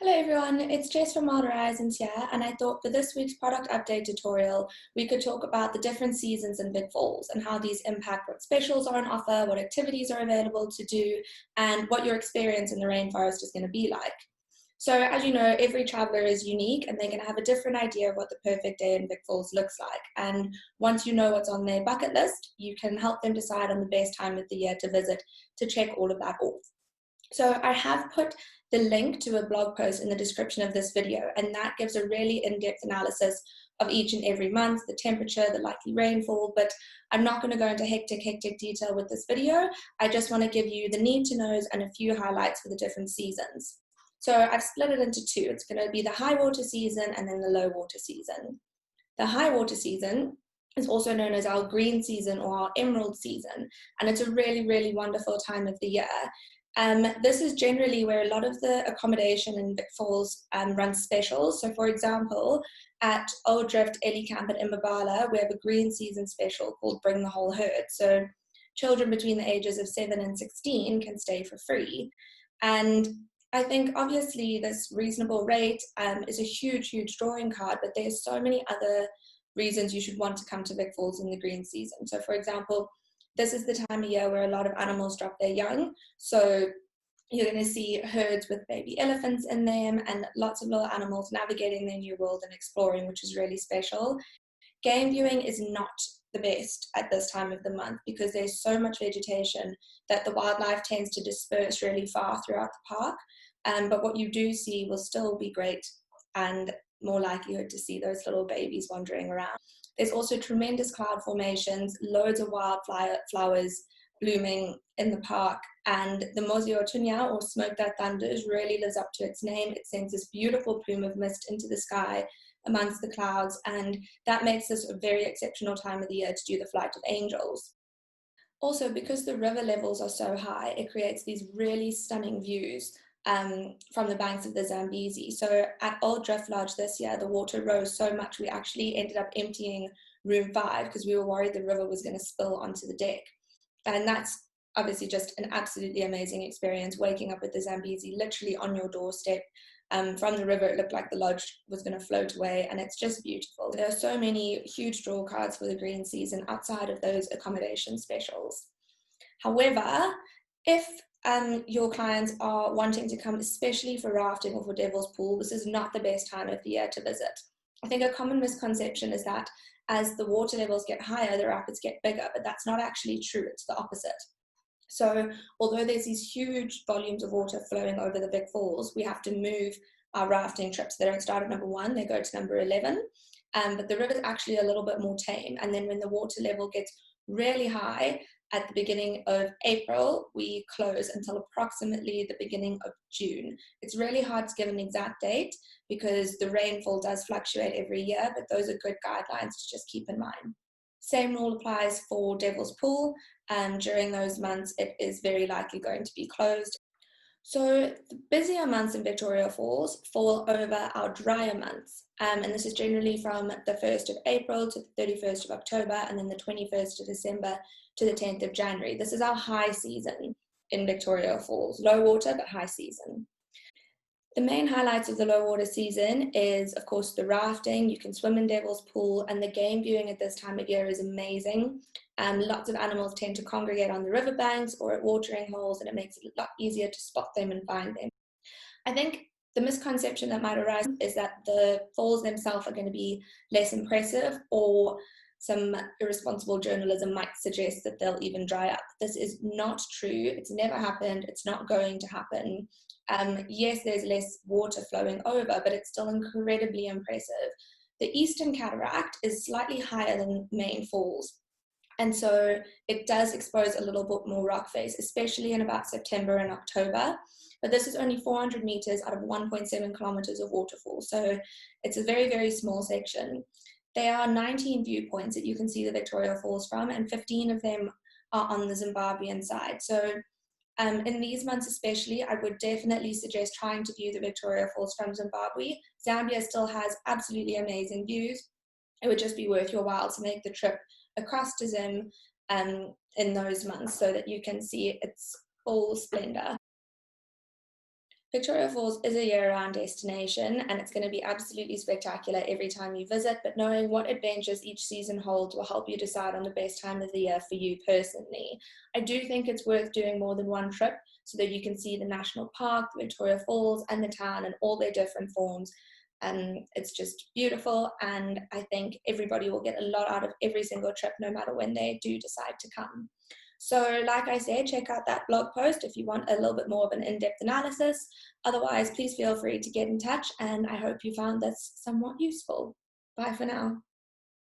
Hello everyone, it's Jess from Wild Horizons here, and I thought for this week's product update tutorial, we could talk about the different seasons in Vic Falls and how these impact what specials are on offer, what activities are available to do, and what your experience in the rainforest is going to be like. So as you know, every traveler is unique and they're going to have a different idea of what the perfect day in Vic Falls looks like. And once you know what's on their bucket list, you can help them decide on the best time of the year to visit to check all of that off. So I have put the link to a blog post in the description of this video, and that gives a really in-depth analysis of each and every month, the temperature, the likely rainfall, but I'm not going to go into hectic detail with this video. I just want to give you the need to knows and a few highlights for the different seasons. So I've split it into two. It's going to be the high water season and then the low water season. The high water season is also known as our green season or our emerald season, and it's a really wonderful time of the year. This is generally where a lot of the accommodation in Vic Falls runs specials. So for example, at Old Drift, Ellie Camp at Imbabala, we have a green season special called Bring the Whole Herd. So children between the ages of 7 and 16 can stay for free. And I think obviously this reasonable rate is a huge drawing card, but there's so many other reasons you should want to come to Vic Falls in the green season. So for example, this is the time of year where a lot of animals drop their young. So you're going to see herds with baby elephants in them and lots of little animals navigating their new world and exploring, which is really special. Game viewing is not the best at this time of the month because there's so much vegetation that the wildlife tends to disperse really far throughout the park. But what you do see will still be great and more likelihood to see those little babies wandering around. There's also tremendous cloud formations, loads of wildflowers blooming in the park, and the Mosio Tunya, or smoke that thunders, really lives up to its name. It sends this beautiful plume of mist into the sky amongst the clouds, and that makes this a very exceptional time of the year to do the Flight of Angels. Also, because the river levels are so high, it creates these really stunning views from the banks of the Zambezi. So at Old Drift Lodge this year, the water rose so much we actually ended up emptying room 5 because we were worried the river was going to spill onto the deck. And that's obviously just an absolutely amazing experience, waking up with the Zambezi literally on your doorstep. From the river, it looked like the lodge was going to float away, and it's just beautiful. There are so many huge draw cards for the green season outside of those accommodation specials. However, if your clients are wanting to come especially for rafting or for Devil's Pool, this is not the best time of the year to visit. I think a common misconception is that as the water levels get higher, the rapids get bigger, but that's not actually true. It's the opposite. So although there's these huge volumes of water flowing over the Vic Falls, we have to move our rafting trips. They don't start at number 1, they go to number 11. But the river's actually a little bit more tame. And then when the water level gets really high at the beginning of April, we close until approximately the beginning of June. It's really hard to give an exact date because the rainfall does fluctuate every year, but those are good guidelines to just keep in mind. Same rule applies for Devil's Pool. During those months, it is very likely going to be closed. So the busier months in Victoria Falls fall over our drier months, and this is generally from the 1st of April to the 31st of October, and then the 21st of December to the 10th of January. This is our high season in Victoria Falls, low water but high season. The main highlights of the low water season is, of course, the rafting. You can swim in Devil's Pool, and the game viewing at this time of year is amazing. Lots of animals tend to congregate on the riverbanks or at watering holes, and it makes it a lot easier to spot them and find them. I think the misconception that might arise is that the falls themselves are going to be less impressive, or some irresponsible journalism might suggest that they'll even dry up. This is not true. It's never happened. It's not going to happen. Yes, there's less water flowing over, but it's still incredibly impressive. The Eastern Cataract is slightly higher than main falls, and so it does expose a little bit more rock face, especially in about September and October. But this is only 400 meters out of 1.7 kilometers of waterfall, so it's a very small section. There are 19 viewpoints that you can see the Victoria Falls from, and 15 of them are on the Zimbabwean side. So in these months especially, I would definitely suggest trying to view the Victoria Falls from Zimbabwe. Zambia still has absolutely amazing views. It would just be worth your while to make the trip across to Zim in those months so that you can see its full splendor. Victoria Falls is a year-round destination and it's going to be absolutely spectacular every time you visit, but knowing what adventures each season holds will help you decide on the best time of the year for you personally. I do think it's worth doing more than one trip so that you can see the national park, Victoria Falls, and the town in all their different forms. It's just beautiful, and I think everybody will get a lot out of every single trip, no matter when they do decide to come. So, like I said, check out that blog post if you want a little bit more of an in-depth analysis. Otherwise, please feel free to get in touch, and I hope you found this somewhat useful. Bye for now.